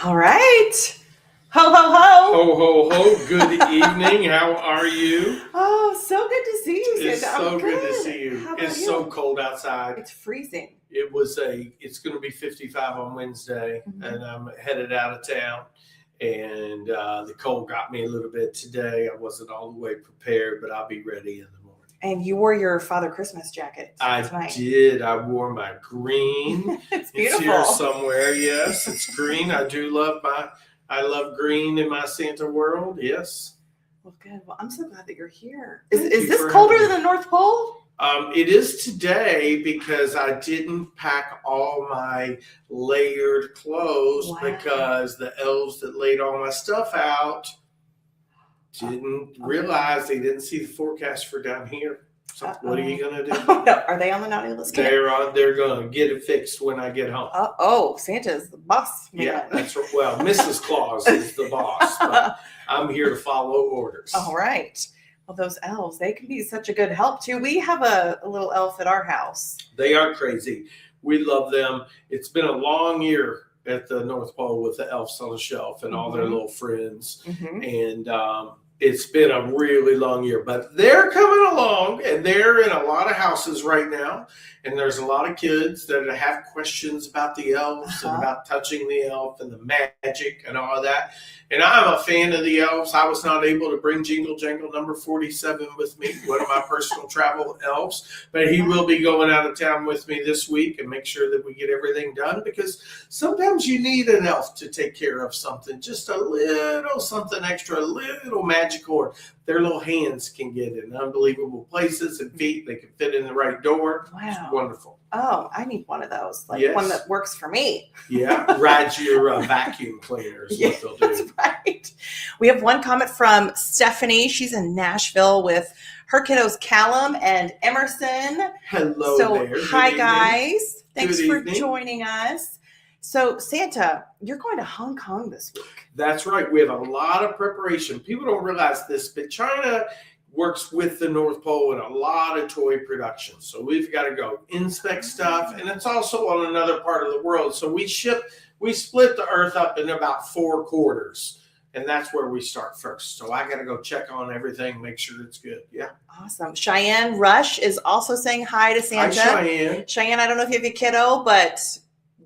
All right. Ho, ho, ho. Ho, ho, ho. Good evening. How are you? Oh, so good to see you, It's Santa. I'm so good to good. see you. How about It's you? so cold outside. It's freezing. It's going to be 55 on Wednesday, and I'm headed out of town. And the cold got me a little bit today. I wasn't all the way prepared, but I'll be ready in the morning. And you wore your Father Christmas jacket tonight. I did. I wore my green. It's beautiful. It's here somewhere. Yes, it's green. I love green in my Santa world. Yes. Well, good. Well, I'm so glad that you're here. Thank Is you this for colder having than me. the North Pole? It is today because I didn't pack all my layered clothes Wow. because the elves that laid all my stuff out didn't realize they didn't see the forecast for down here. So what are you gonna do? Oh, no. Are they on the naughty list? They're gonna get it fixed when I get home. Santa's the boss man. Yeah, that's right. Well, Mrs. Claus is the boss, but I'm here to follow orders. All right. Well, those elves, they can be such a good help too. We have a little elf at our house. They are crazy. We love them. It's been a long year at the North Pole with the elves on the shelf and all their little friends. And it's been a really long year, but they're coming along and they're in a lot of houses right now. And there's a lot of kids that have questions about the elves and about touching the elf and the magic and all of that. And I'm a fan of the elves. I was not able to bring Jingle Jangle number 47 with me, one of my personal travel elves, but he will be going out of town with me this week and make sure that we get everything done, because sometimes you need an elf to take care of something, just a little something extra, a little magic, or their little hands can get in unbelievable places and feet. They can fit in the right door. Wow. It's wonderful. Oh, I need one of those, like one that works for me. Yeah, rides your vacuum cleaner is what they'll do. That's right. We have one comment from Stephanie. She's in Nashville with her kiddos Callum and Emerson. Hello there. Hi, guys. Thanks for evening. joining us. So, Santa, you're going to Hong Kong this week. That's right. We have a lot of preparation. People don't realize this, but China works with the North Pole in a lot of toy production. So we've got to go inspect stuff, and it's also on another part of the world. So we split the earth up in about 4 quarters, and that's where we start first. So I got to go check on everything, make sure it's good. Yeah. Awesome. Cheyenne Rush is also saying hi to Santa. Hi, Cheyenne. Cheyenne, I don't know if you have a kiddo, but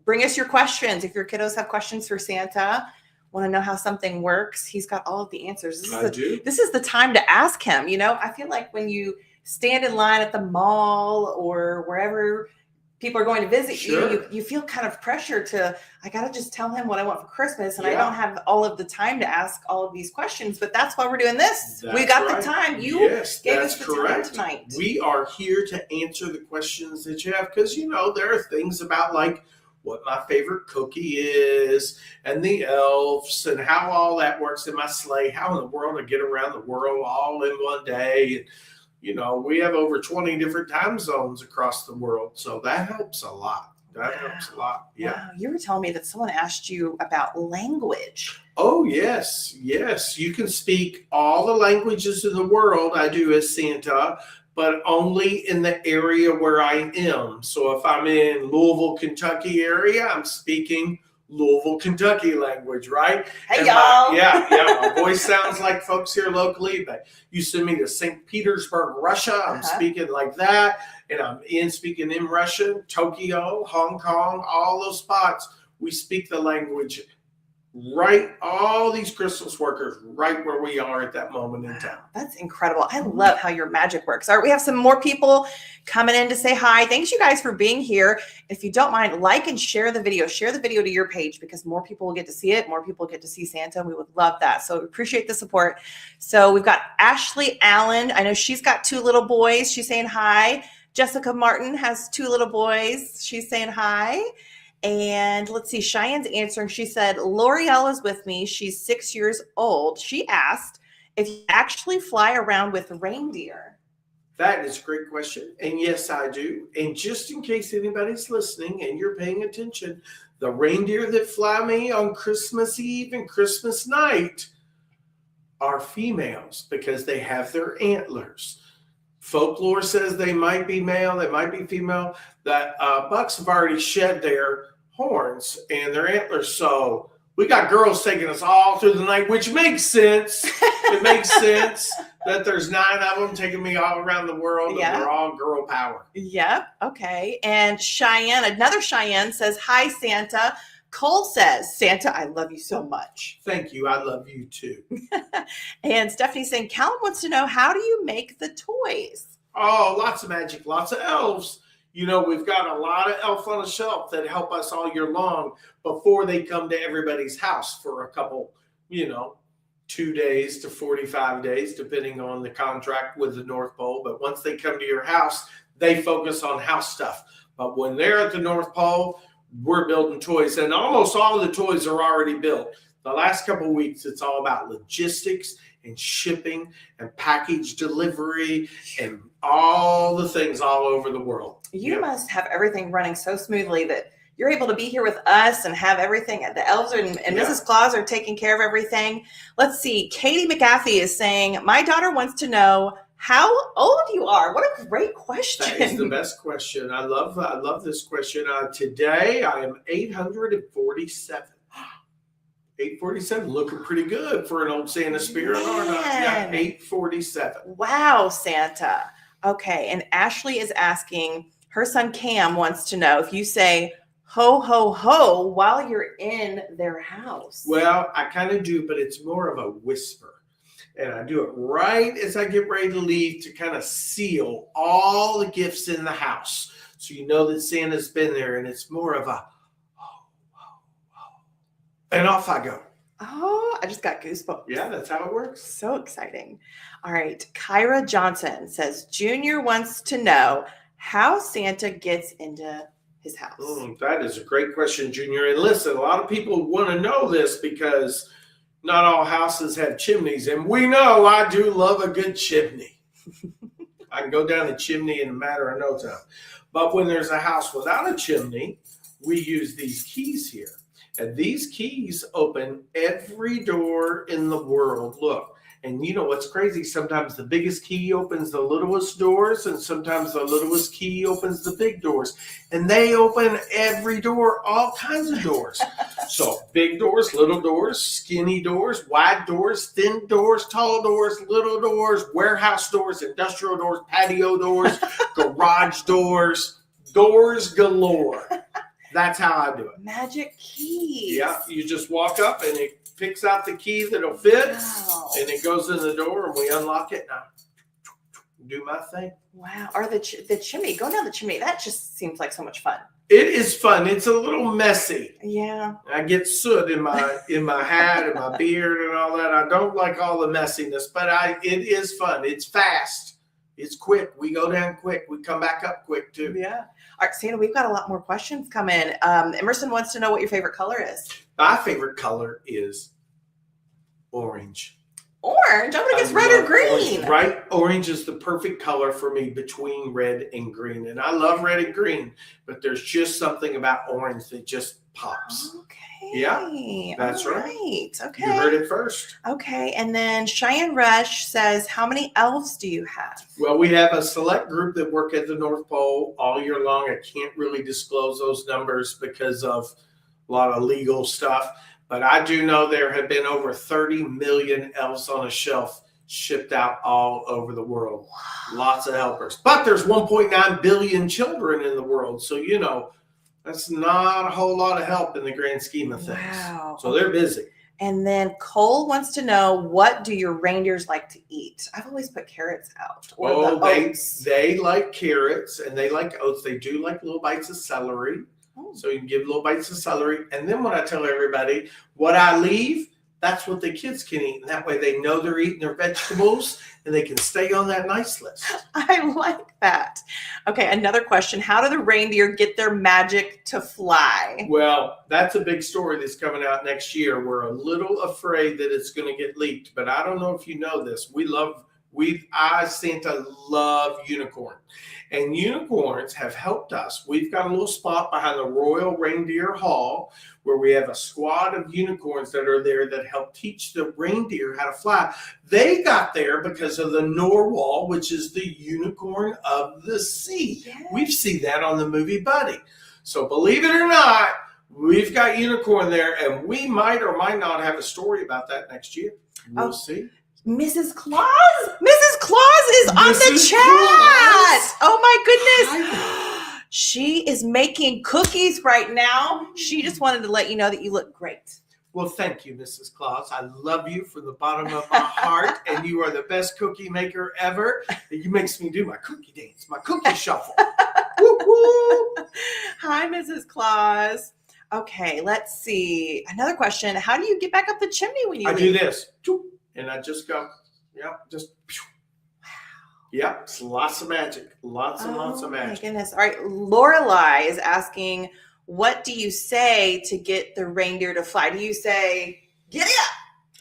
bring us your questions. If your kiddos have questions for Santa, want to know how something works, he's got all of the answers. This is the time to ask him. You know, I feel like when you stand in line at the mall or wherever people are going to visit you feel kind of pressure to, I got to just tell him what I want for Christmas. And I don't have all of the time to ask all of these questions, but that's why we're doing this. We got the time. You gave us the time tonight. We are here to answer the questions that you have, because, you know, there are things about like what my favorite cookie is, and the elves, and how all that works in my sleigh, how in the world I get around the world all in one day. And, you know, we have over 20 different time zones across the world, so that helps a lot. Helps a lot. Yeah. Wow. You were telling me that someone asked you about language. Oh, yes. Yes. You can speak all the languages in the world. I do as Santa, but only in the area where I am. So if I'm in Louisville, Kentucky area, I'm speaking Louisville, Kentucky language, right? Hey, y'all. My voice sounds like folks here locally, but you send me to St. Petersburg, Russia, I'm speaking like that. And I'm speaking in Russian, Tokyo, Hong Kong, all those spots. We speak the language right, all these Christmas workers right where we are at that moment in time. That's incredible. I love how your magic works. All right, we have some more people coming in to say hi. Thanks you guys for being here. If you don't mind, like and share the video. Share the video to your page, because more people will get to see it. More people get to see Santa. We would love that. So we appreciate the support. So we've got Ashley Allen. I know she's got 2 little boys. She's saying hi. Jessica Martin has 2 little boys. She's saying hi. And let's see, Cheyenne's answering. She said, L'Oreal is with me. She's 6 years old. She asked if you actually fly around with reindeer. That is a great question. And yes, I do. And just in case anybody's listening and you're paying attention, the reindeer that fly me on Christmas Eve and Christmas night are females, because they have their antlers. Folklore says they might be male, they might be female. That bucks have already shed their horns and their antlers. So We got girls taking us all through the night, which makes sense. It makes sense that there's 9 of them taking me all around the world, Yeah. and we're all girl power. Yep. Okay. And Cheyenne, another Cheyenne says, "Hi, Santa." Cole says, "Santa, I love you so much." Thank you. I love you too. And Stephanie's saying, "Callum wants to know, how do you make the toys?" Oh, lots of magic, lots of elves. You know, we've got a lot of elf on a shelf that help us all year long before they come to everybody's house for a couple, 2 days to 45 days, depending on the contract with the North Pole. But once they come to your house, they focus on house stuff. But when they're at the North Pole, we're building toys, and almost all of the toys are already built. The last couple of weeks, it's all about logistics and shipping and package delivery and all the things all over the world. You must have everything running so smoothly that you're able to be here with us and have everything. The elves and Mrs. Claus are taking care of everything. Let's see. Katie McGathy is saying, "My daughter wants to know how old you are." What a great question. That is the best question. I love this question. Today, I am 847. 847, looking pretty good for an old Santa spirit, aren't I? Yeah, 847. Wow, Santa. Okay, and Ashley is asking, her son Cam wants to know if you say "ho, ho, ho" while you're in their house. Well, I kind of do, but it's more of a whisper. And I do it right as I get ready to leave to kind of seal all the gifts in the house. So you know that Santa's been there, and it's more of a and off I go. Oh, I just got goosebumps. Yeah, that's how it works. So exciting. All right. Kyra Johnson says, "Junior wants to know how Santa gets into his house." That is a great question, Junior. And listen, a lot of people want to know this because not all houses have chimneys. And we know I do love a good chimney. I can go down the chimney in a matter of no time. But when there's a house without a chimney, we use these keys here. And these keys open every door in the world. Look, and you know what's crazy? Sometimes the biggest key opens the littlest doors, and sometimes the littlest key opens the big doors. And they open every door, all kinds of doors. So big doors, little doors, skinny doors, wide doors, thin doors, tall doors, little doors, warehouse doors, industrial doors, patio doors, garage doors, doors galore. That's how I do it. Magic keys. Yeah, you just walk up and it picks out the key that'll fit, Wow. and it goes in the door, and we unlock it. And I do my thing. Wow. Or the chimney. Go down the chimney. That just seems like so much fun. It is fun. It's a little messy. Yeah. I get soot in my hat and my beard and all that. I don't like all the messiness, but it is fun. It's fast. It's quick. We go down quick. We come back up quick too. Yeah. All right, Santa, we've got a lot more questions coming. Emerson wants to know what your favorite color is. My favorite color is orange. Orange? I'm going to guess red or green. Orange, right? Orange is the perfect color for me between red and green. And I love red and green, but there's just something about orange that just pops. Okay. Yeah, that's right. Okay. You heard it first. Okay. And then Cheyenne Rush says, "How many elves do you have?" Well, we have a select group that work at the North Pole all year long. I can't really disclose those numbers because of a lot of legal stuff. But I do know there have been over 30 million elves on a shelf shipped out all over the world. Wow. Lots of helpers. But there's 1.9 billion children in the world. So, that's not a whole lot of help in the grand scheme of things. Wow. So they're busy. And then Cole wants to know, what do your reindeers like to eat? I've always put carrots out. Or the oats. They like carrots and they like oats. They do like little bites of celery. Oh. So you can give little bites of celery. And then when I tell everybody what I leave, that's what the kids can eat. And that way they know they're eating their vegetables and they can stay on that nice list. I like that. Okay, another question. How do the reindeer get their magic to fly? Well, that's a big story that's coming out next year. We're a little afraid that it's going to get leaked, but I don't know if you know this. I, Santa, love unicorn. And unicorns have helped us. We've got a little spot behind the Royal Reindeer Hall where we have a squad of unicorns that are there that help teach the reindeer how to fly. They got there because of the narwhal, which is the unicorn of the sea. Yes. We've seen that on the movie Buddy. So believe it or not, We've got unicorn there, and we might or might not have a story about that next year. We'll see. Mrs. Claus? Mrs. Claus is on the Mrs. chat. Claus. Oh my goodness. She is making cookies right now. She just wanted to let you know that you look great. Well, thank you, Mrs. Claus. I love you from the bottom of my heart, and you are the best cookie maker ever. You makes me do my cookie dance, my cookie shuffle. Woo, woo. Hi, Mrs. Claus. Okay, let's see. Another question. How do you get back up the chimney when you I leave? do this, and I just go, just. Yep, it's lots of magic. Lots and lots of magic. Oh my goodness. All right. Lorelai is asking, what do you say to get the reindeer to fly? Do you say, get up?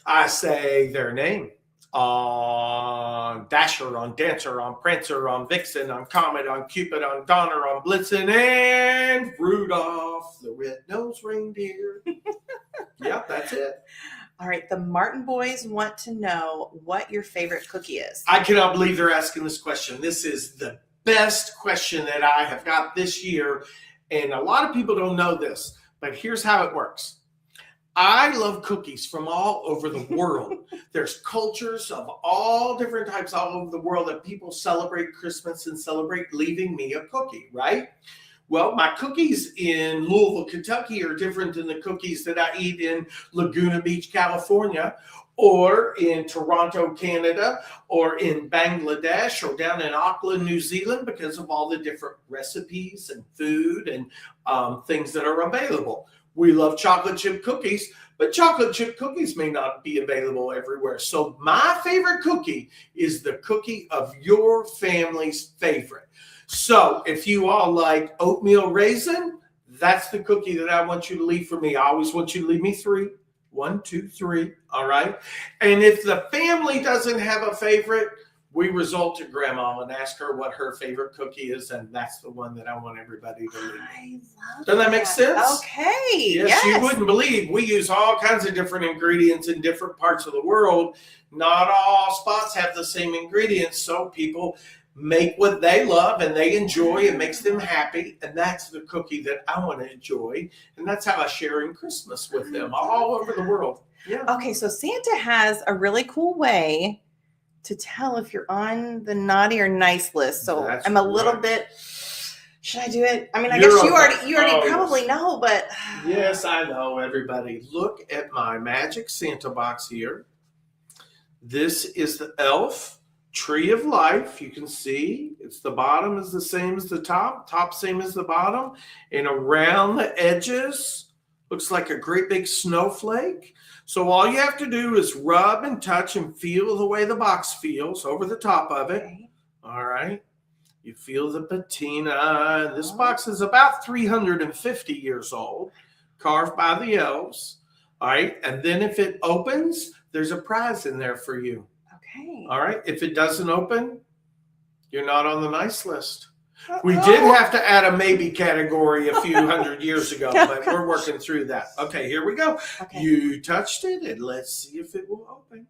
I say their name. On Dasher, on Dancer, on Prancer, on Vixen, on Comet, on Cupid, on Donner, on Blitzen, and Rudolph, the red-nosed reindeer. Yep, that's it. All right. The Martin boys want to know what your favorite cookie is. I cannot believe they're asking this question. This is the best question that I have got this year. And a lot of people don't know this, but here's how it works. I love cookies from all over the world. There's cultures of all different types all over the world that people celebrate Christmas and celebrate leaving me a cookie, right? Well, my cookies in Louisville, Kentucky are different than the cookies that I eat in Laguna Beach, California, or in Toronto, Canada, or in Bangladesh, or down in Auckland, New Zealand, because of all the different recipes and food and things that are available. We love chocolate chip cookies, but chocolate chip cookies may not be available everywhere. So my favorite cookie is the cookie of your family's favorite. So if you all like oatmeal raisin, that's the cookie that I want you to leave for me. I always want you to leave me 3. 1, 2, 3. All right. And if the family doesn't have a favorite, we resort to grandma and ask her what her favorite cookie is, and that's the one that I want everybody to leave. I love Doesn't that make sense? Okay. Yes, you wouldn't believe we use all kinds of different ingredients in different parts of the world. Not all spots have the same ingredients, so people make what they love and they enjoy. It makes them happy, and that's the cookie that I want to enjoy, and that's how I share in Christmas with them all over the world. Yeah. Okay, so Santa has a really cool way to tell if you're on the naughty or nice list. So That's I'm a little right. bit. Should I do it? I mean, I You're guess you okay. already Oh, probably yes. know, but Yes, I know, everybody. Look at my magic Santa box here. This is the elf tree of life. You can see it's the bottom is the same as the top same as the bottom, and around the edges looks like a great big snowflake. So all you have to do is rub and touch and feel the way the box feels over the top of it. okay. All right. You feel the patina. And this box is about 350 years old, carved by the elves. All right. And then if it opens, there's a prize in there for you. Okay. All right. If it doesn't open, you're not on the nice list. We did have to add a maybe category a few hundred years ago, but we're working through that. Okay, here we go. Okay. You touched it, and let's see if it will open.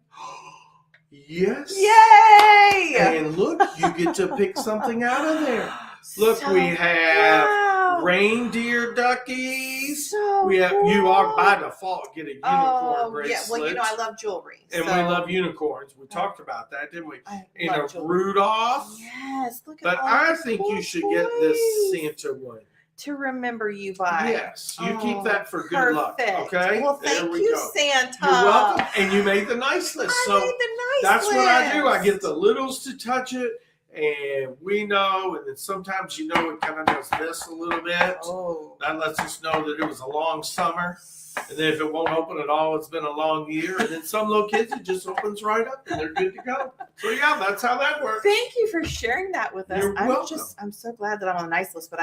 Yes. Yay! And look, you get to pick something out of there. Look, So- we have wow. reindeer duckies. So We have you are cool. by default get a unicorn bracelet. yeah. Well, you know I love jewelry, and so we love unicorns. We talked about that, didn't we? I And love a jewelry. Rudolph. Yes, look at But all I the think cool you should get this toys Santa one. to remember you by. Yes, you Oh, keep that for good luck. perfect. Okay. Well, There thank we you, go. Santa. You're welcome. And you made the nice list. I So made the nice that's what I do. I list. get the littles to touch it, and we know. And then sometimes it kind of does this a little bit. Oh. That lets us know that it was a long summer. And then if it won't open at all, it's been a long year. And then some little kids, it just opens right up and they're good to go. So yeah, that's how that works. Thank you for sharing that with us. You're welcome. I'm so glad that I'm on the nice list, but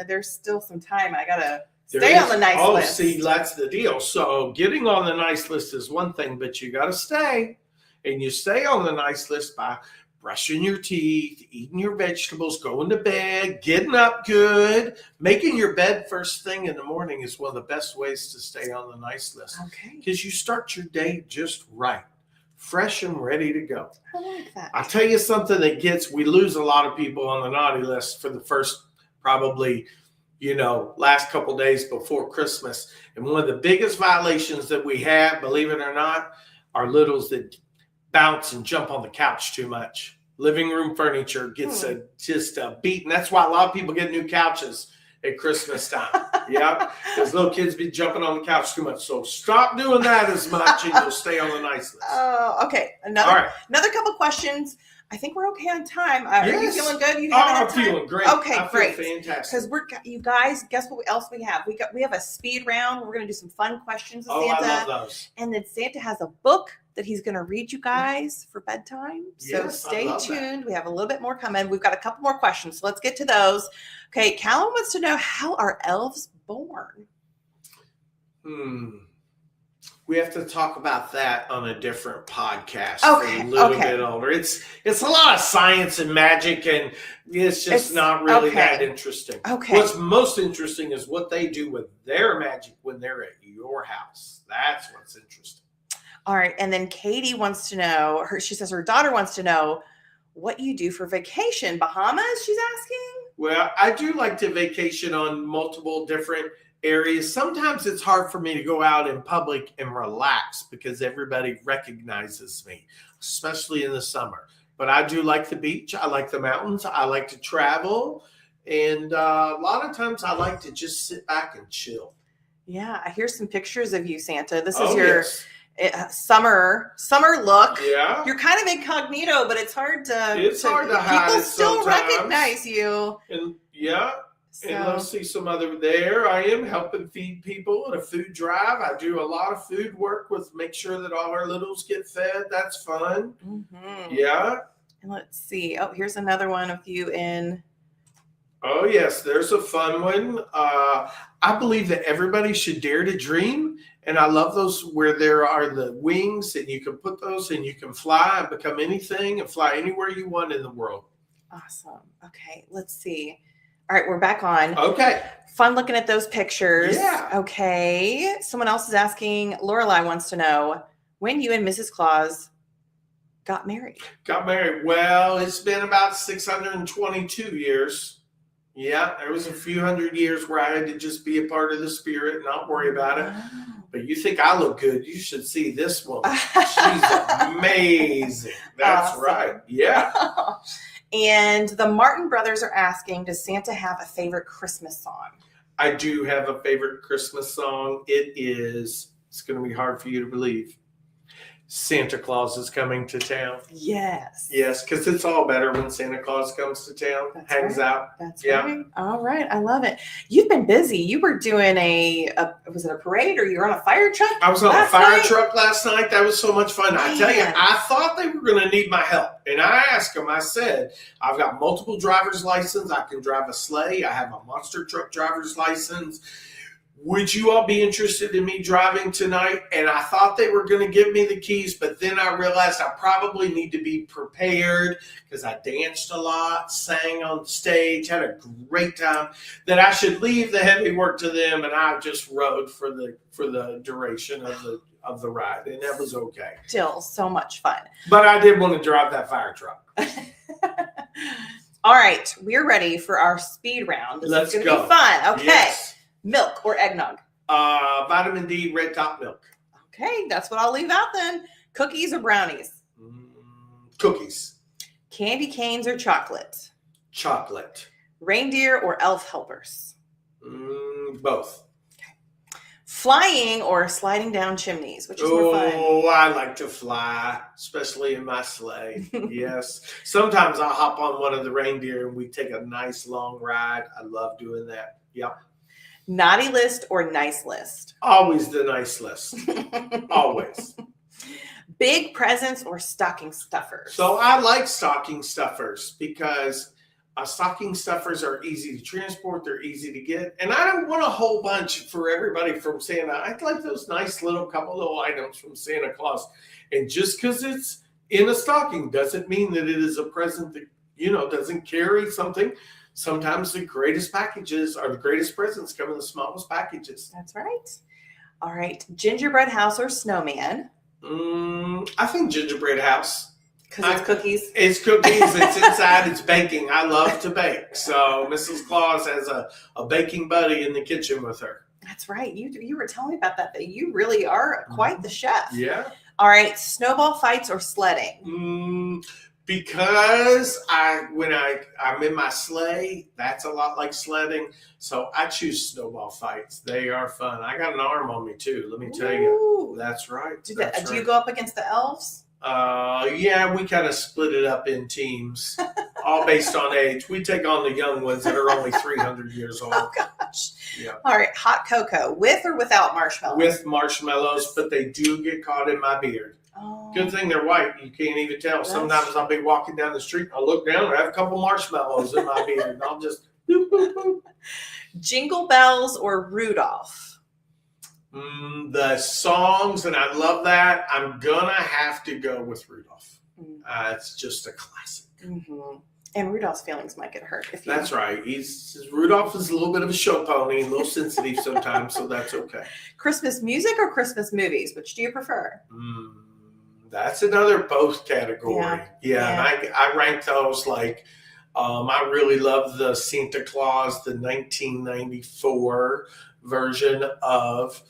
there's still some time. I gotta There stay is- on the nice oh, list. see, that's the deal. So getting on the nice list is one thing, but you got to stay. And you stay on the nice list by brushing your teeth, eating your vegetables, going to bed, getting up good. Making your bed first thing in the morning is one of the best ways to stay on the nice list Okay. because you start your day just right, fresh and ready to go. I like that. I'll tell you something we lose a lot of people on the naughty list for the first probably last couple days before Christmas. And one of the biggest violations that we have, believe it or not, are littles that bounce and jump on the couch too much. Living room furniture gets just a beating. That's why a lot of people get new couches at Christmas time. Yeah, because little kids be jumping on the couch too much. So stop doing that as much, and you'll stay on the nice list. Oh, okay. Another couple questions. I think we're okay on time. Are you feeling good? I'm feeling great. Okay, I feel fantastic. Because you guys, guess what else we have? We have a speed round. We're going to do some fun questions with Santa. I love those. And then Santa has a book that he's going to read you guys for bedtime. So stay tuned. We have a little bit more coming. We've got a couple more questions. So let's get to those. Okay, Callum wants to know, how are elves born? We have to talk about that on a different podcast. For a little bit older. It's a lot of science and magic, and it's not really that interesting. Okay. What's most interesting is what they do with their magic when they're at your house. That's what's interesting. All right. And then Katie wants to know, she says her daughter wants to know what you do for vacation. Bahamas, she's asking? Well, I do like to vacation on multiple different areas. Sometimes it's hard for me to go out in public and relax because everybody recognizes me, especially in the summer. But I do like the beach. I like the mountains. I like to travel. And a lot of times I like to just sit back and chill. Yeah. I hear some pictures of you, Santa. This is your summer look. Yeah. You're kind of incognito, but it's hard to hide. People still sometimes recognize you. And and let's see some other there. I am helping feed people at a food drive. I do a lot of food work make sure that all our littles get fed. That's fun. Mm-hmm. Yeah. And let's see. Oh, here's another one of you in. Oh, yes. There's a fun one. I believe that everybody should dare to dream. And I love those where there are the wings and you can put those and you can fly and become anything and fly anywhere you want in the world. Awesome. Okay. Let's see. All right. We're back on. Okay. Fun looking at those pictures. Yeah. Okay. Someone else is asking, Lorelai wants to know when you and Mrs. Claus got married. Well, it's been about 622 years. Yeah, there was a few hundred years where I had to just be a part of the spirit and not worry about it. But you think I look good, you should see this woman. She's amazing. That's awesome. Right. Yeah. And the Martin brothers are asking, does Santa have a favorite Christmas song? I do have a favorite Christmas song. It's going to be hard for you to believe. Santa Claus is coming to town. Yes. Yes, because it's all better when Santa Claus comes to town, hangs out. That's right. All right. I love it. You've been busy. You were doing was it a parade or you were on a fire truck? I was on a fire truck last night. That was so much fun. Man. I tell you, I thought they were going to need my help. And I asked them, I said, I've got multiple driver's license. I can drive a sleigh. I have a monster truck driver's license. Would you all be interested in me driving tonight? And I thought they were going to give me the keys, but then I realized I probably need to be prepared because I danced a lot, sang on stage, had a great time, that I should leave the heavy work to them, and I just rode for the duration of the ride, and that was okay. Still so much fun. But I did want to drive that fire truck. All right, we're ready for our speed round. This is going to be fun. Okay. Yes. Milk or eggnog? Vitamin D, red top milk. Okay, that's what I'll leave out then. Cookies or brownies? Cookies. Candy canes or chocolate? Chocolate. Reindeer or elf helpers? Both. Okay. Flying or sliding down chimneys? Which is more fun? Oh, I like to fly, especially in my sleigh. Yes. Sometimes I'll hop on one of the reindeer and we take a nice long ride. I love doing that. Yep. Naughty list or nice list? Always the nice list. Always. Big presents or stocking stuffers? So I like stocking stuffers because stocking stuffers are easy to transport. They're easy to get. And I don't want a whole bunch for everybody from Santa. I'd like those nice couple little items from Santa Claus. And just because it's in a stocking doesn't mean that it is a present that, doesn't carry something. Sometimes the greatest packages or the greatest presents come in the smallest packages. That's right. All right. Gingerbread house or snowman? I think gingerbread house. Because it's cookies. It's cookies. It's inside. It's baking. I love to bake. So Mrs. Claus has a baking buddy in the kitchen with her. That's right. You were telling me about that you really are quite the chef. Yeah. All right. Snowball fights or sledding? Because I'm in my sleigh, that's a lot like sledding. So I choose snowball fights. They are fun. I got an arm on me too. Let me tell you. That's right. Do you go up against the elves? Yeah, we kind of split it up in teams, all based on age. We take on the young ones that are only 300 years old. Oh gosh. Yeah. All right. Hot cocoa with or without marshmallows? With marshmallows, but they do get caught in my beard. Oh. Good thing they're white. You can't even tell. Sometimes I'll be walking down the street. I'll look down and I have a couple marshmallows in my beard. And I'll just boop, boop, boop. Jingle bells or Rudolph? The songs, and I love that. I'm going to have to go with Rudolph. It's just a classic. Mm-hmm. And Rudolph's feelings might get hurt. That's right. Rudolph is a little bit of a show pony, a little sensitive sometimes, so that's okay. Christmas music or Christmas movies? Which do you prefer? That's another both category. Yeah. And I rank those like, I really love the Santa Claus, the 1994 version of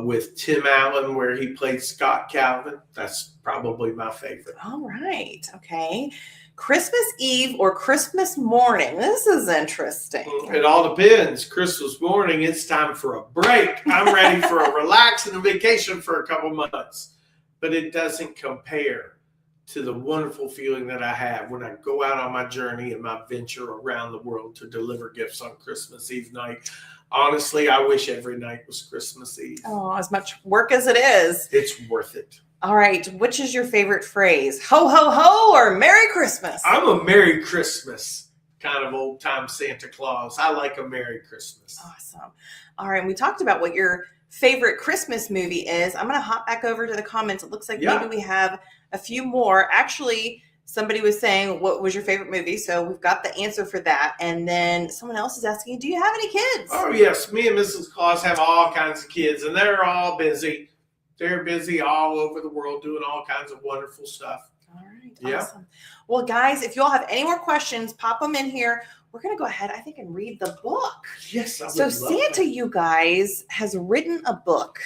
with Tim Allen, where he played Scott Calvin. That's probably my favorite. All right. Okay. Christmas Eve or Christmas morning? This is interesting. It all depends. Christmas morning, it's time for a break. I'm ready for a relax and a vacation for a couple months. But it doesn't compare to the wonderful feeling that I have when I go out on my journey and my venture around the world to deliver gifts on Christmas Eve night. Honestly, I wish every night was Christmas Eve. Oh, as much work as it is. It's worth it. All right. Which is your favorite phrase? Ho, ho, ho, or Merry Christmas? I'm a Merry Christmas kind of old time Santa Claus. I like a Merry Christmas. Awesome. All right. We talked about what your favorite Christmas movie is. I'm going to hop back over to the comments. It looks like maybe we have a few more. Actually, somebody was saying, what was your favorite movie? So we've got the answer for that. And then someone else is asking, do you have any kids? Oh, yes. Me and Mrs. Claus have all kinds of kids, and they're all busy. They're busy all over the world doing all kinds of wonderful stuff. All right. Yeah. Awesome. Well, guys, if you all have any more questions, pop them in here. We're going to go ahead, I think, and read the book. Yes. So Santa, you guys, has written a book.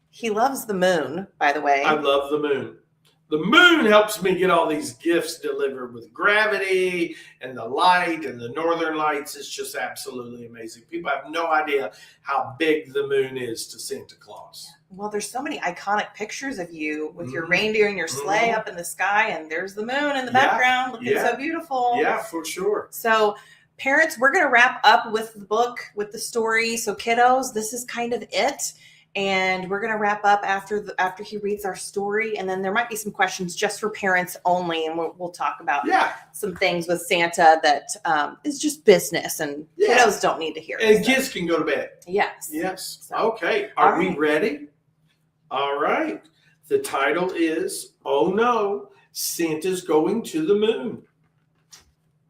He loves the moon, by the way. I love the moon. The moon helps me get all these gifts delivered with gravity and the light and the northern lights. It's just absolutely amazing. People have no idea how big the moon is to Santa Claus. Well, there's so many iconic pictures of you with your reindeer and your sleigh up in the sky, and there's the moon in the background looking so beautiful. Yeah, for sure. So parents, we're going to wrap up with the book, with the story. So kiddos, this is kind of it. And we're going to wrap up after he reads our story. And then there might be some questions just for parents only. And we'll talk about some things with Santa that is just business and kiddos don't need to hear. And kids can go to bed. Yes. Yes. So, okay. Are we ready? All right. The title is, Oh No, Santa's Going to the Moon.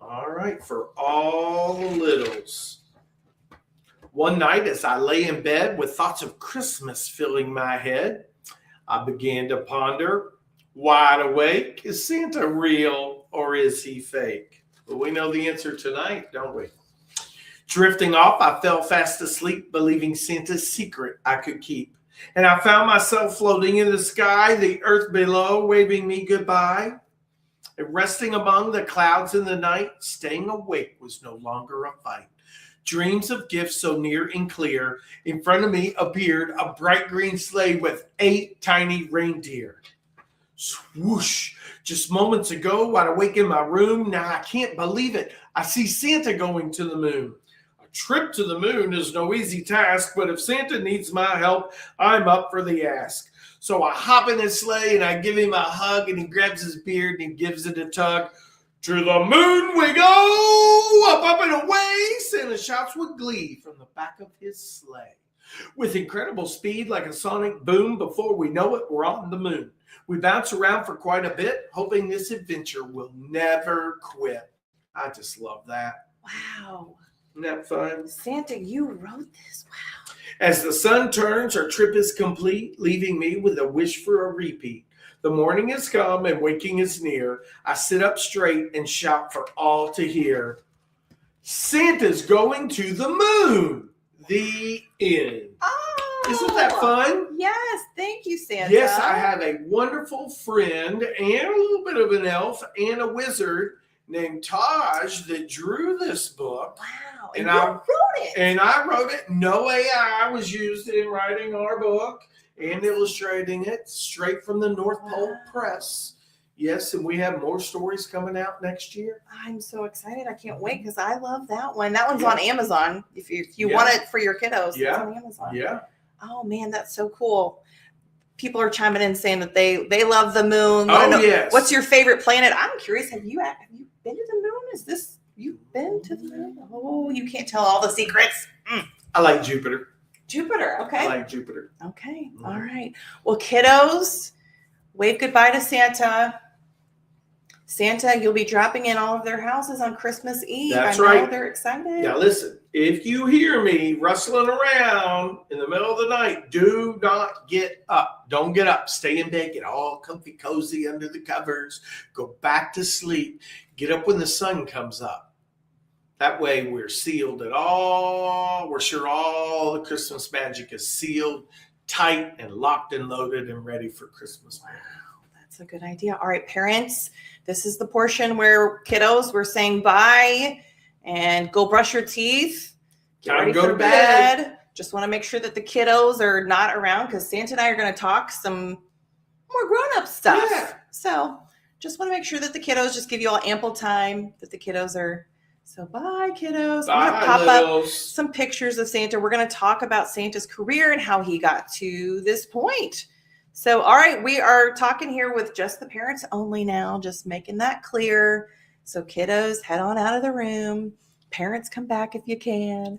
All right. For all the littles. One night, as I lay in bed with thoughts of Christmas filling my head, I began to ponder, wide awake, is Santa real or is he fake? Well, we know the answer tonight, don't we? Drifting off, I fell fast asleep, believing Santa's secret I could keep. And I found myself floating in the sky, the earth below, waving me goodbye. And resting among the clouds in the night, staying awake was no longer a fight. Dreams of gifts so near and clear. In front of me appeared a bright green sleigh with 8 tiny reindeer. Swoosh! Just moments ago, wide awake in my room. Now I can't believe it. I see Santa going to the moon. A trip to the moon is no easy task, but if Santa needs my help, I'm up for the ask. So I hop in his sleigh and I give him a hug, and he grabs his beard and he gives it a tug. To the moon we go, up and away, Santa shouts with glee from the back of his sleigh. With incredible speed like a sonic boom, before we know it, we're on the moon. We bounce around for quite a bit, hoping this adventure will never quit. I just love that. Wow. Isn't that fun? Santa, you wrote this. Wow. As the sun turns, our trip is complete, leaving me with a wish for a repeat. The morning has come and waking is near. I sit up straight and shout for all to hear. Santa's going to the moon. The end. Oh, Isn't that fun? Yes, thank you, Santa. Yes, I have a wonderful friend and a little bit of an elf and a wizard named Taj that drew this book. Wow, And you I wrote it. And I wrote it. No AI was used in writing our book and illustrating it straight from the North Pole Press. Yes, and we have more stories coming out next year. I'm so excited. I can't wait because I love that one. That one's on Amazon. If you want it for your kiddos, it's on Amazon. Yeah. Oh, man, that's so cool. People are chiming in saying that they love the moon. Yes. What's your favorite planet? I'm curious. Have you been to the moon? You've been to the moon? Oh, you can't tell all the secrets. I like Jupiter. Jupiter. Okay. I like Jupiter. Okay. All right. Well, kiddos, wave goodbye to Santa. Santa, you'll be dropping in all of their houses on Christmas Eve. That's I know right. They're excited. Now listen, if you hear me rustling around in the middle of the night, do not get up. Don't get up. Stay in bed. Get all comfy, cozy under the covers. Go back to sleep. Get up when the sun comes up. That way we're sealed at all. We're sure all the Christmas magic is sealed tight and locked and loaded and ready for Christmas. Wow, that's a good idea. All right, parents. This is the portion where kiddos, we're saying bye and go brush your teeth. Get ready for bed. Just want to make sure that the kiddos are not around because Santa and I are going to talk some more grown-up stuff. Yeah. So just want to make sure that the kiddos just give you all ample time that the kiddos are. So bye, kiddos. Bye, I'm going to pop littles. up some pictures of Santa. We're going to talk about Santa's career and how he got to this point. So, all right, we are talking here with just the parents only now, just making that clear. So, kiddos, head on out of the room. Parents, come back if you can.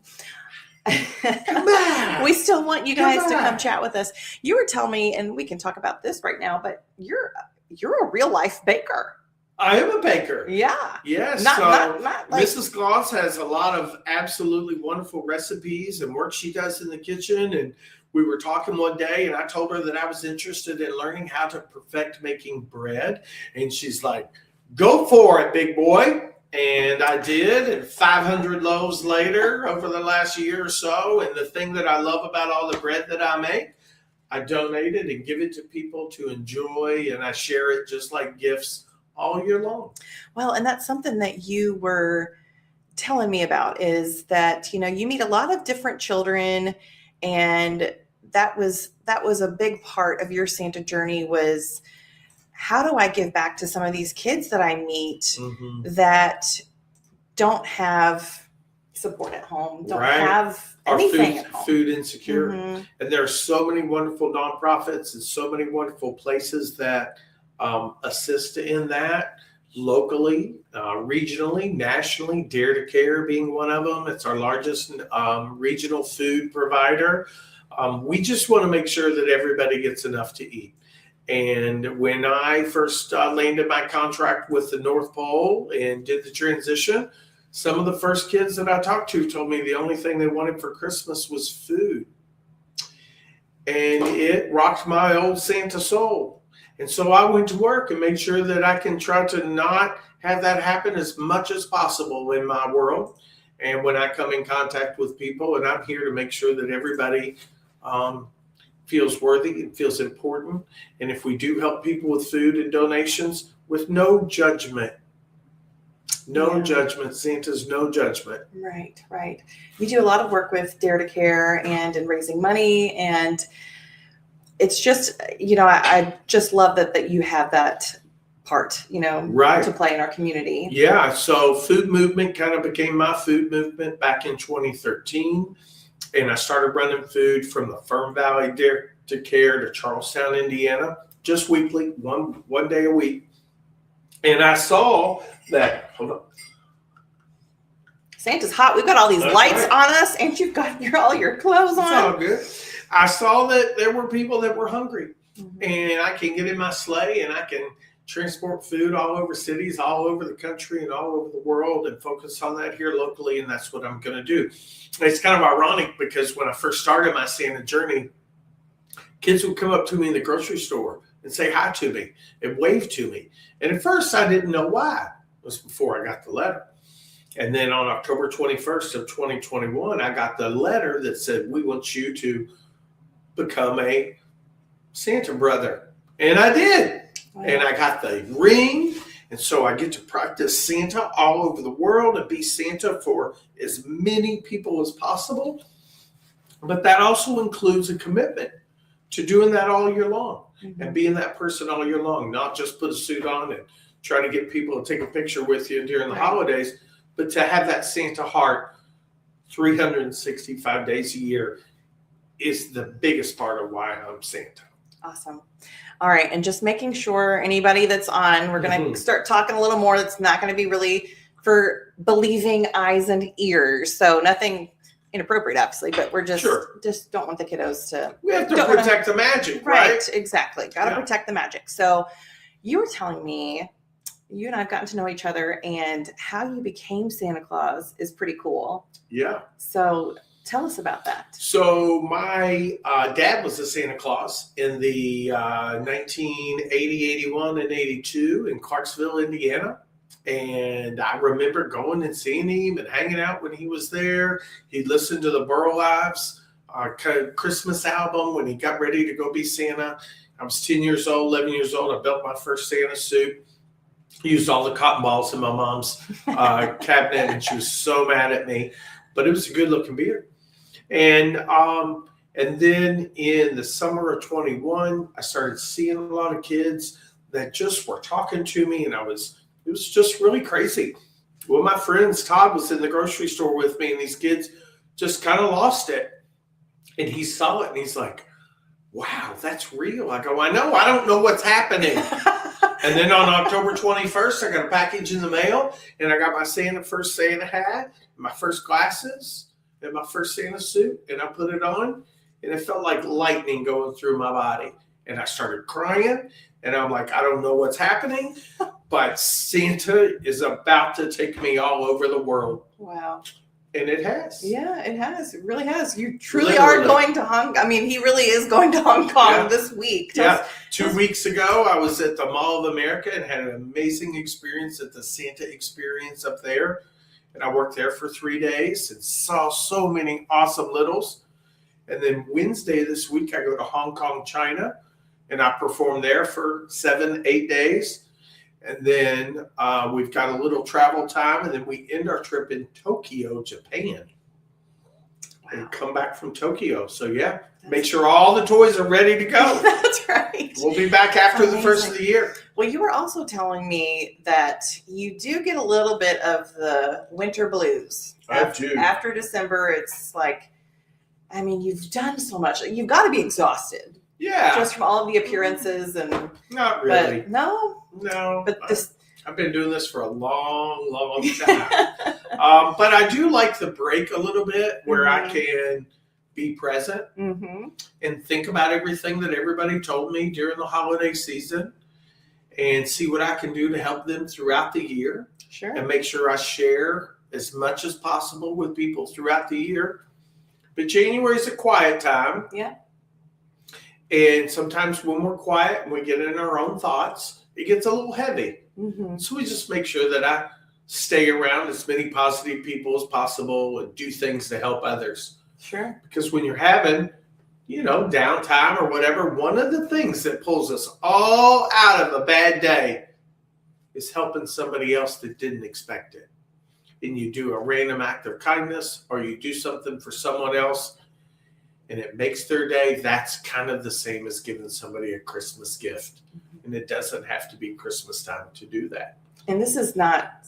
Come back. We still want you guys to come chat with us. You were telling me, and we can talk about this right now, but you're a real life baker. I am a baker. Yeah. Yes. Not like Mrs. Gloss has a lot of absolutely wonderful recipes and work she does in the kitchen. And we were talking one day and I told her that I was interested in learning how to perfect making bread. And she's like, go for it, big boy. And I did. And 500 loaves later over the last year or so. And the thing that I love about all the bread that I make, I donate it and give it to people to enjoy. And I share it just like gifts all year long. Well, and that's something that you were telling me about is that, you meet a lot of different children, and that was a big part of your Santa journey was, how do I give back to some of these kids that I meet that don't have support at home, don't have anything at home. Food insecure. And there are so many wonderful nonprofits and so many wonderful places that assist in that locally, regionally, nationally. Dare to Care being one of them. It's our largest regional food provider. We just want to make sure that everybody gets enough to eat. And when I first landed my contract with the North Pole and did the transition, some of the first kids that I talked to told me the only thing they wanted for Christmas was food. And it rocked my old Santa soul. And so I went to work and made sure that I can try to not have that happen as much as possible in my world. And when I come in contact with people, and I'm here to make sure that everybody feels worthy and feels important. And if we do help people with food and donations, with no judgment, judgment, Santa's no judgment. Right. We do a lot of work with Dare to Care and in raising money, and it's just, I just love that you have that part, to play in our community. Yeah. So Food Movement kind of became my food movement back in 2013. And I started running food from the Fern Valley Dare to Care to Charlestown, Indiana, just weekly, one day a week. And I saw that, hold on. Santa's hot. We've got all these lights on us, and you've got all your clothes on. It's all good. I saw that there were people that were hungry, and I can get in my sleigh and I can transport food all over cities, all over the country and all over the world, and focus on that here locally. And that's what I'm going to do. It's kind of ironic because when I first started my Santa journey, kids would come up to me in the grocery store and say hi to me and wave to me. And at first I didn't know why. It was before I got the letter. And then on October 21st of 2021, I got the letter that said, we want you to become a Santa brother. And I did. Wow. And I got the ring. And so I get to practice Santa all over the world and be Santa for as many people as possible. But that also includes a commitment to doing that all year long and being that person all year long, not just put a suit on and try to get people to take a picture with you during the holidays, but to have that Santa heart 365 days a year is the biggest part of why I'm Santa. Awesome. All right. And just making sure anybody that's on, we're going to start talking a little more. That's not going to be really for believing eyes and ears. So nothing inappropriate, obviously, but we're just don't want the kiddos to. We have to protect the magic, right? Exactly. Got to protect the magic. So you were telling me, you and I have gotten to know each other, and how you became Santa Claus is pretty cool. Yeah. So tell us about that. So my dad was a Santa Claus in the 1980, 81, and 82 in Clarksville, Indiana. And I remember going and seeing him and hanging out when he was there. He listened to the Burl Ives Christmas album when he got ready to go be Santa. I was 10 years old, 11 years old. I built my first Santa suit. Used all the cotton balls in my mom's cabinet, and she was so mad at me. But it was a good-looking beard. And then in the summer of 21, I started seeing a lot of kids that just were talking to me, and it was just really crazy. One of my friends, Todd, was in the grocery store with me, and these kids just kind of lost it. And he saw it, and he's like, wow, that's real. I go, I know. I don't know what's happening. And then on October 21st, I got a package in the mail, and I got my first Santa hat, my first glasses, and my first Santa suit, and I put it on, and it felt like lightning going through my body. And I started crying, and I'm like, I don't know what's happening, but Santa is about to take me all over the world. Wow. And it has. Yeah, it has. It really has. You truly are going to Hong Kong. I mean, he really is going to Hong Kong this week. 2 weeks ago, I was at the Mall of America and had an amazing experience at the Santa Experience up there. And I worked there for 3 days and saw so many awesome littles. And then Wednesday this week, I go to Hong Kong, China, and I perform there for 7-8 days. And then we've got a little travel time, and then we end our trip in Tokyo, Japan. Wow. And come back from Tokyo. So, make sure all the toys are ready to go. That's right. We'll be back after the first of the year. Well, you were also telling me that you do get a little bit of the winter blues. I do. After December, it's like, I mean, you've done so much. You've got to be exhausted. Yeah. Just from all of the appearances and. Not really. But no. But I've been doing this for a long, long time. But I do like the break a little bit where I can be present and think about everything that everybody told me during the holiday season and see what I can do to help them throughout the year. Sure. And make sure I share as much as possible with people throughout the year. But January is a quiet time. Yeah. And sometimes when we're quiet and we get in our own thoughts, it gets a little heavy. So we just make sure that I stay around as many positive people as possible and do things to help others. Sure. Because when you're having, downtime or whatever, one of the things that pulls us all out of a bad day is helping somebody else that didn't expect it. And you do a random act of kindness or you do something for someone else and it makes their day. That's kind of the same as giving somebody a Christmas gift. And it doesn't have to be Christmas time to do that. And this is not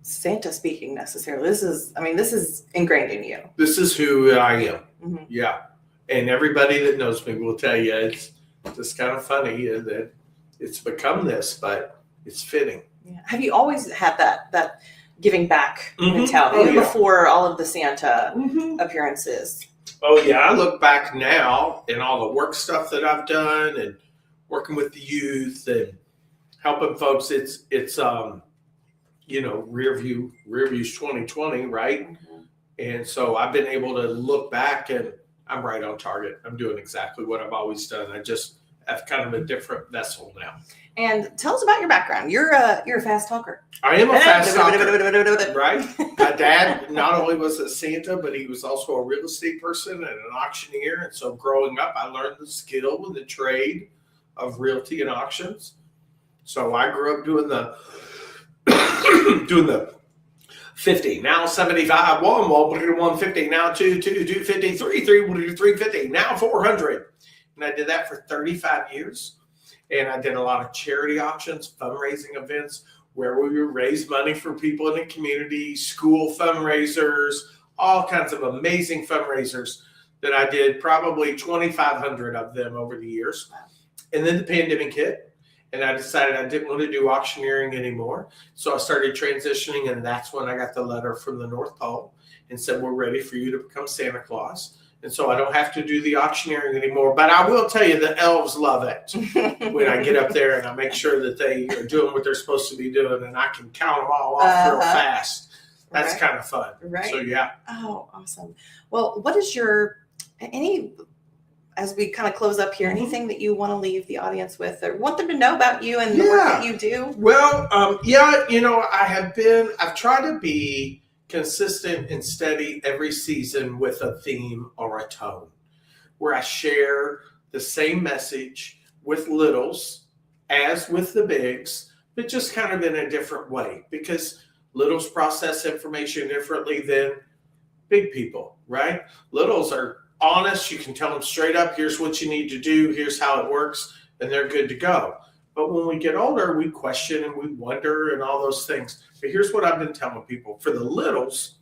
Santa speaking necessarily. This is ingrained in you. This is who I am. Yeah. And everybody that knows me will tell you it's just kind of funny that it's become this, but it's fitting. Yeah. Have you always had that giving back mentality before all of the Santa appearances? Oh, yeah. I look back now and all the work stuff that I've done and working with the youth and helping folks. It's rearview's 2020, right? And so I've been able to look back and I'm right on target. I'm doing exactly what I've always done. I just have kind of a different vessel now. And tell us about your background. You're a fast talker. I am a fast talker, right? My dad not only was a Santa, but he was also a real estate person and an auctioneer. And so growing up, I learned the skill and the trade of realty and auctions. So I grew up doing the 50, now 75, 150, now 250, 350, now 400. And I did that for 35 years. And I did a lot of charity auctions, fundraising events where we would raise money for people in the community, school fundraisers, all kinds of amazing fundraisers that I did, probably 2,500 of them over the years. And then the pandemic hit, and I decided I didn't want to do auctioneering anymore. So I started transitioning, and that's when I got the letter from the North Pole and said, we're ready for you to become Santa Claus. And so I don't have to do the auctioneering anymore. But I will tell you, the elves love it when I get up there and I make sure that they are doing what they're supposed to be doing, and I can count them all off real fast. That's kind of fun. Right. So, yeah. Oh, awesome. Well, what is as we kind of close up here, anything that you want to leave the audience with or want them to know about you and the work that you do? Well, I've tried to be consistent and steady every season with a theme or a tone where I share the same message with littles as with the bigs, but just kind of in a different way, because littles process information differently than big people, right? Littles are honest. You can tell them straight up, here's what you need to do, here's how it works, and they're good to go. But when we get older, we question and we wonder and all those things. But here's what I've been telling people. For the littles,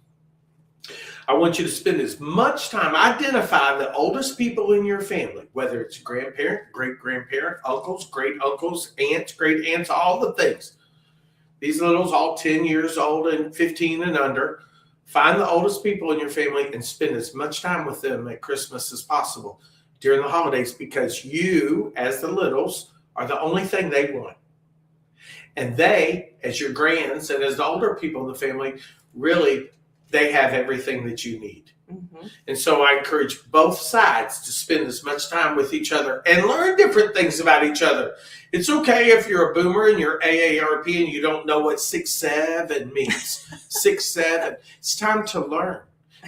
I want you to spend as much time, identify the oldest people in your family, whether it's grandparent, great-grandparent, uncles, great-uncles, aunts, great-aunts, all the things. These littles, all 10 years old and 15 and under. Find the oldest people in your family and spend as much time with them at Christmas as possible during the holidays, because you, as the littles, are the only thing they want. And they, as your grands and as the older people in the family, really, they have everything that you need. Mm-hmm. And so I encourage both sides to spend as much time with each other and learn different things about each other. It's okay if you're a boomer and you're AARP and you don't know what 6'7" means. 6'7". It's time to learn.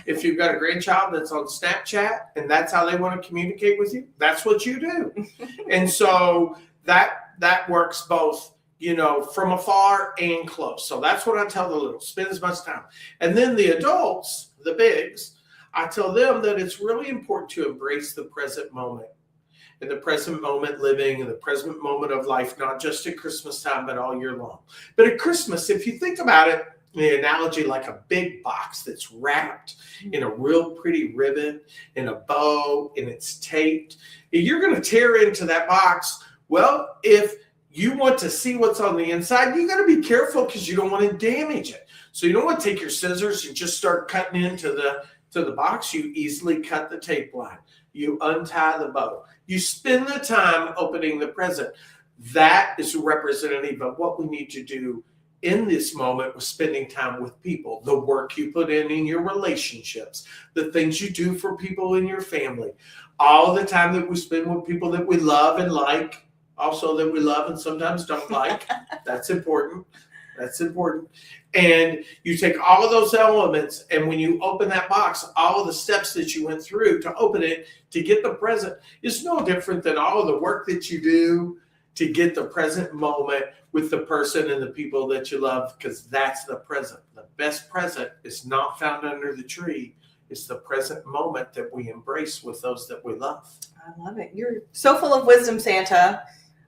If you've got a grandchild that's on Snapchat and that's how they want to communicate with you, that's what you do. And so that works both, from afar and close. So that's what I tell the little, spend as much time. And then the adults, the bigs, I tell them that it's really important to embrace the present moment, and the present moment living, and the present moment of life, not just at Christmas time, but all year long. But at Christmas, if you think about it, the analogy like a big box that's wrapped in a real pretty ribbon and a bow, and it's taped, you're going to tear into that box. Well, if you want to see what's on the inside, you got to be careful because you don't want to damage it. So you don't want to take your scissors and just start cutting into the box. You easily cut the tape line. You untie the bow. You spend the time opening the present. That is representative of what we need to do in this moment with spending time with people, the work you put in your relationships, the things you do for people in your family, all the time that we spend with people that we love and like, also that we love and sometimes don't like. That's important. That's important. And you take all of those elements, and when you open that box, all of the steps that you went through to open it, to get the present, is no different than all of the work that you do to get the present moment with the person and the people that you love, because that's the present. The best present is not found under the tree. It's the present moment that we embrace with those that we love. I love it. You're so full of wisdom, Santa.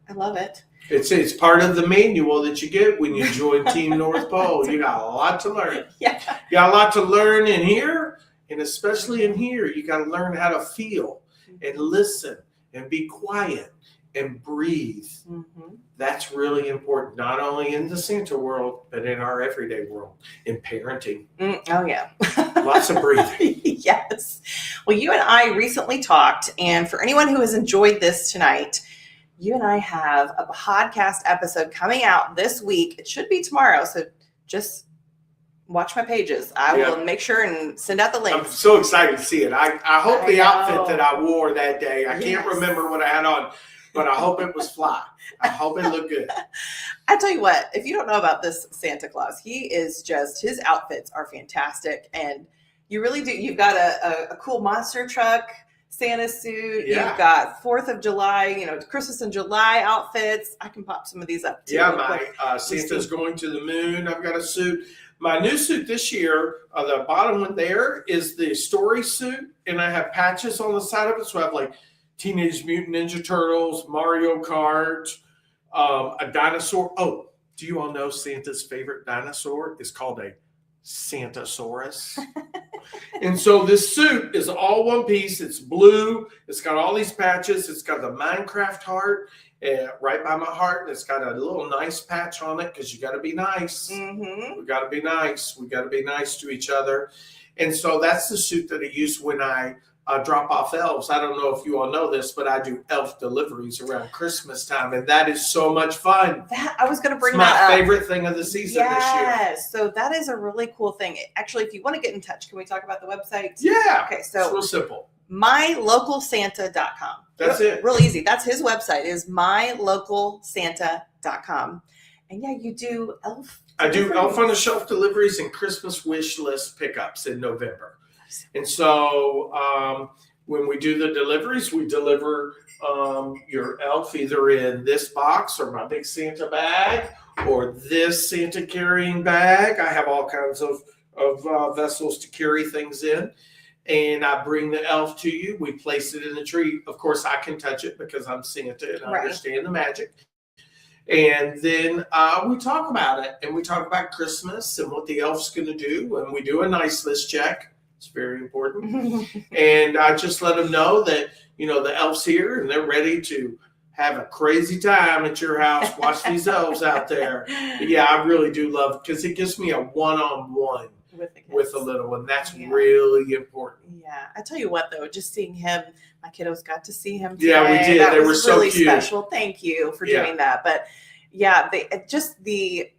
I love it. It's part of the manual that you get when you join Team North Pole. You got a lot to learn. Yeah. You got a lot to learn in here, and especially in here, you got to learn how to feel and listen and be quiet and breathe. Mm-hmm. That's really important, not only in the Santa world, but in our everyday world, in parenting. Oh, yeah. Lots of breathing. Yes. Well, you and I recently talked, and for anyone who has enjoyed this tonight, you and I have a podcast episode coming out this week. It should be tomorrow, so just watch my pages. I will make sure and send out the links. I'm so excited to see it. I hope the outfit that I wore that day, I can't remember what I had on, but I hope it was fly. I hope it looked good. I tell you what, if you don't know about this Santa Claus, his outfits are fantastic. And you really do. You've got a cool monster truck Santa suit. Yeah. You've got 4th of July, Christmas and July outfits. I can pop some of these up too. Yeah, my Santa's going to the moon. I've got a suit. My new suit this year, the bottom one there is the story suit, and I have patches on the side of it. So I have like Teenage Mutant Ninja Turtles, Mario Kart, a dinosaur. Oh, do you all know Santa's favorite dinosaur is called a Santasaurus? And so this suit is all one piece. It's blue. It's got all these patches. It's got the Minecraft heart right by my heart. And it's got a little nice patch on it because you got to be nice. Mm-hmm. We got to be nice. We got to be nice to each other. And so that's the suit that I use when I drop off elves. I don't know if you all know this, but I do elf deliveries around Christmas time, and that is so much fun. I was going to bring it's that up. My favorite thing of the season this year. Yes, so that is a really cool thing. Actually, if you want to get in touch, can we talk about the website? Yeah. Okay, so it's real simple. mylocalsanta.com. That's it. Real easy. That's his website is mylocalsanta.com. And yeah, you do elf. I do elf on the shelf deliveries and Christmas wish list pickups in November. And so when we do the deliveries, we deliver your elf either in this box or my big Santa bag or this Santa carrying bag. I have all kinds of vessels to carry things in. And I bring the elf to you. We place it in the tree. Of course, I can touch it because I'm Santa and I understand the magic. And then we talk about it. And we talk about Christmas and what the elf's going to do. And we do a nice list check. It's very important. And I just let them know that, the elf's here and they're ready to have a crazy time at your house. Watch these elves out there. But yeah, I really do love it because it gives me a one-on-one with a little one. That's really important. Yeah. I tell you what, though, just seeing him, my kiddos got to see him today. Yeah, we did. That they was were so really cute. Special. Thank you for doing that. But yeah, just the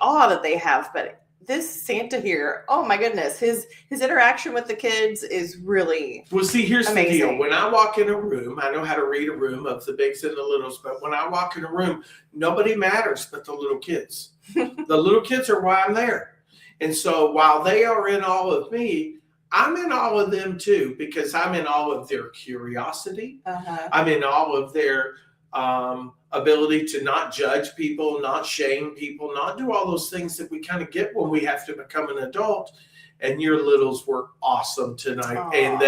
awe that they have. But this Santa here, oh my goodness, his interaction with the kids is really well. See, here's amazing. The deal. When I walk in a room, I know how to read a room of the bigs and the littles. But when I walk in a room, nobody matters but the little kids. The little kids are why I'm there. And so while they are in awe of me, I'm in awe of them too, because I'm in awe of their curiosity. I'm in awe of their ability to not judge people, not shame people, not do all those things that we kind of get when we have to become an adult. And your littles were awesome tonight. Aww. And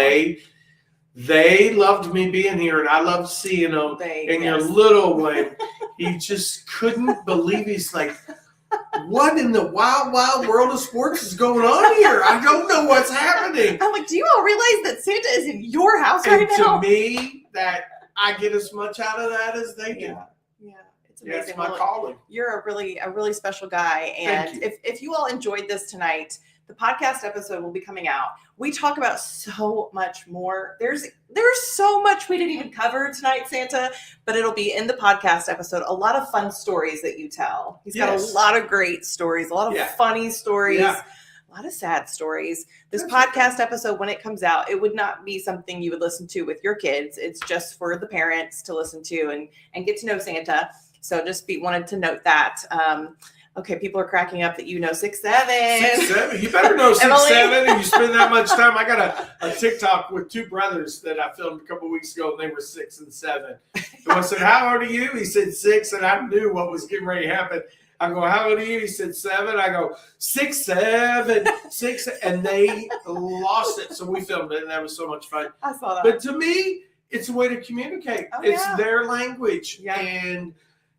they loved me being here, and I loved seeing them. Your little one, he just couldn't believe. He's like, what in the wild, wild world of sports is going on here? I don't know what's happening. I'm like, do you all realize that Santa is in your house right now? To me, that I get as much out of that as they do. Yeah, it's amazing. Yeah, it's my calling. You're a really special guy. And if you all enjoyed this tonight, the podcast episode will be coming out. We talk about so much more. There's so much we didn't even cover tonight, Santa, but it'll be in the podcast episode. A lot of fun stories that you tell. He's got a lot of great stories, a lot of funny stories, a lot of sad stories. This podcast episode, when it comes out, it would not be something you would listen to with your kids. It's just for the parents to listen to and get to know Santa. So just wanted to note that. Okay, people are cracking up that you know 6'7". 6'7". You better know 6'7", and you spend that much time. I got a TikTok with two brothers that I filmed a couple weeks ago, and they were 6 and 7. So I said, "How old are you?" He said 6, and I knew what was getting ready to happen. I go, "How old are you?" He said 7. I go, 6, 7, 6, and they lost it. So we filmed it, and that was so much fun. I saw that. But to me, it's a way to communicate. It's their language, and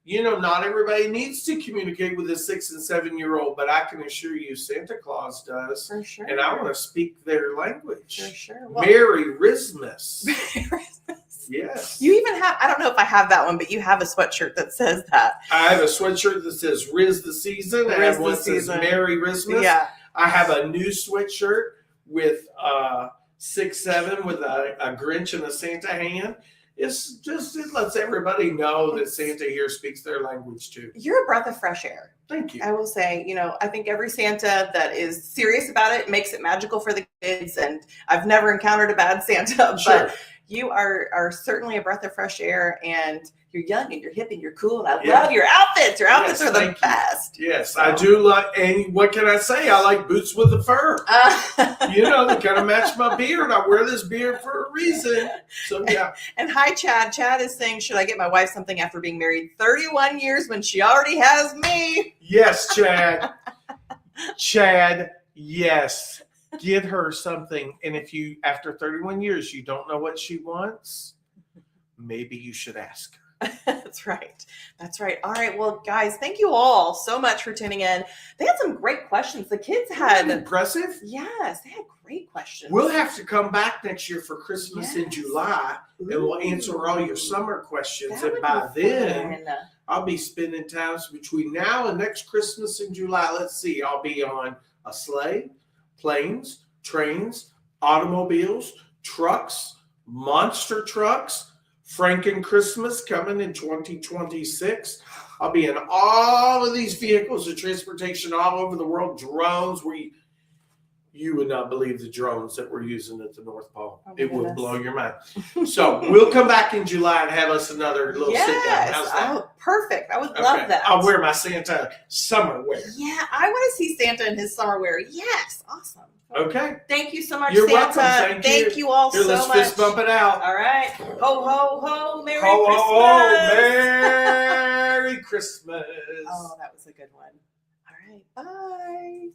not everybody needs to communicate with a 6 and 7-year-old, but I can assure you Santa Claus does. For sure. And I want to speak their language. For sure. Well, Merry Christmas. Yes. You even have, I don't know if I have that one, but you have a sweatshirt that says that. I have a sweatshirt that says Riz the Season. I have one that says Merry Christmas. Yeah. I have a new sweatshirt with 6'7" with a Grinch and a Santa hand. It lets everybody know that Santa here speaks their language too. You're a breath of fresh air. Thank you. I will say, I think every Santa that is serious about it makes it magical for the kids. And I've never encountered a bad Santa, but you are certainly a breath of fresh air, and you're young and you're hip and you're cool. And I Yeah. love your outfits. Your outfits Yes, are the thank you. best. Yes, I do like, and what can I say? I like boots with the fur. You know, they kind of match my beard. I wear this beard for a reason. So, yeah. And hi, Chad. Chad is saying, should I get my wife something after being married 31 years when she already has me? Yes, Chad. Chad, yes. Get her something. And if you, after 31 years, you don't know what she wants, maybe you should ask her. That's right. That's right. All right. Well, guys, thank you all so much for tuning in. They had some great questions. The kids had, Impressive. yes, they had great questions. We'll have to come back next year for Christmas in Yes. July, and we'll answer all your summer questions. That And would by be then, fun. I'll be spending times between now and next Christmas in July. Let's see, I'll be on a sleigh, planes, trains, automobiles, trucks, monster trucks, Franken Christmas coming in 2026. I'll be in all of these vehicles of transportation all over the world, drones. You would not believe the drones that we're using at the North Pole. Oh my It would goodness. blow your mind. So we'll come back in July and have us another little sit down. Yes. How's that? Oh, perfect. I would love Okay. that. I'll wear my Santa summer wear. Yeah, I want to see Santa in his summer wear. Yes. Awesome. Okay. Thank you so much, You're Santa. welcome. Thank you all Here, so let's much. fist bump it out. All right. Ho, ho, ho. Merry Ho, Christmas. ho, ho. Merry Christmas. Oh, that was a good one. All right. Bye.